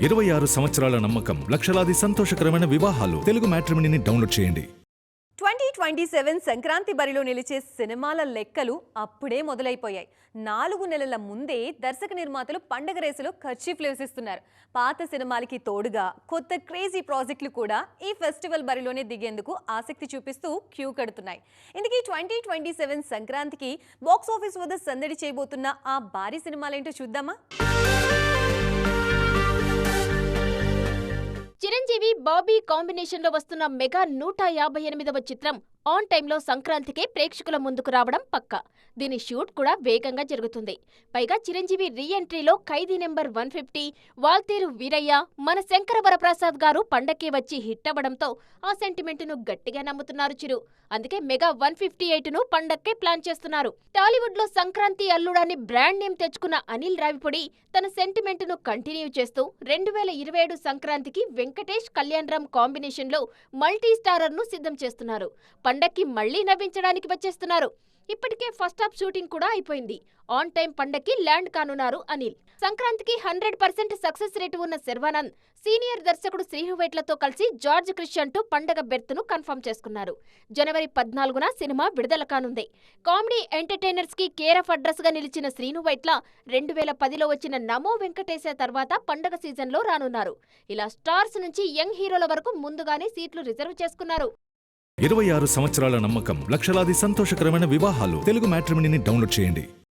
26 సంవత్సరాల నమ్మకం, లక్షలాది సంతోషకరమైన వివాహాలు. తెలుగు మ్యాట్రిమోనీని డౌన్లోడ్ చేయండి. 2027 సంక్రాంతి బరిలో నిలిచే సినిమాల లెక్కలు అప్పుడే మొదలైపోయాయి. 4 నెలల ముందే దర్శక నిర్మాతలు పండగ రేసులో కర్చీఫ్లు వేసిస్తున్నారు. పాత సినిమాలకి తోడుగా కొత్త క్రేజీ ప్రాజెక్టులు కూడా ఈ ఫెస్టివల్ బరిలోనే దిగేందుకు ఆసక్తి చూపిస్తూ క్యూ కడుతున్నాయి. ఇందుకీ 2027 సంక్రాంతికి బాక్స్ ఆఫీస్ వద్ద సందడి చేయబోతున్న ఆ భారీ సినిమాలేంటో చూద్దామా? చిరంజీవి బాబీ కాంబినేషన్ లో వస్తున్న మెగా 158వ చిత్రం ఆన్ టైంలో సంక్రాంతికే ప్రేక్షకుల ముందుకు రావడం పక్కా. దీని షూట్ కూడా వేగంగా జరుగుతుంది. పైగా చిరంజీవి రీ ఎంట్రీలో ఖైదీ నెంబర్ 150, వాల్తేరు వీరయ్య, మన శంకర వరప్రసాద్ గారు పండక్కే వచ్చి హిట్ అవ్వడంతో ఆ సెంటిమెంటును గట్టిగా నమ్ముతున్నారు చిరు. అందుకే మెగా 158ను పండక్కే ప్లాన్ చేస్తున్నారు. టాలీవుడ్ లో సంక్రాంతి అల్లుడాన్ని బ్రాండ్ నేమ్ తెచ్చుకున్న అనిల్ రావిపూడి తన సెంటిమెంటును కంటిన్యూ చేస్తూ 2027 సంక్రాంతికి వెంకటేష్ కళ్యాణ్ రామ్ కాంబినేషన్ లో మల్టీ స్టారర్ ను సిద్ధం చేస్తున్నారు. పండక్కి మళ్లీ నవ్వించడానికి వచ్చేస్తున్నారు. ఇప్పటికే ఫస్ట్ హాఫ్ షూటింగ్ కూడా అయిపోయింది. ఆన్ టైం పండక్కి ల్యాండ్ కానున్నారు అనిల్. సంక్రాంతికి 100% సక్సెస్ రేటు ఉన్న శర్వానంద్ సీనియర్ దర్శకుడు శ్రీనువైట్లతో కలిసి జార్జ్ క్రిష్ అంటూ పండగ బెర్త్ను కన్ఫర్మ్ చేసుకున్నారు. జనవరి 14న సినిమా విడుదల కానుంది. కామెడీ ఎంటర్టైనర్స్ కి కేర్ ఆఫ్ అడ్రస్ గా నిలిచిన శ్రీనువైట్ల 2010లో వచ్చిన నమో వెంకటేశ తర్వాత పండగ సీజన్లో రానున్నారు. ఇలా స్టార్స్ నుంచి యంగ్ హీరోల వరకు ముందుగానే సీట్లు రిజర్వ్ చేసుకున్నారు. 26 సంవత్సరాల నమ్మకం, లక్షలాది సంతోషకరమైన వివాహాలు. తెలుగు మ్యాట్రిమోనీని డౌన్లోడ్ చేయండి.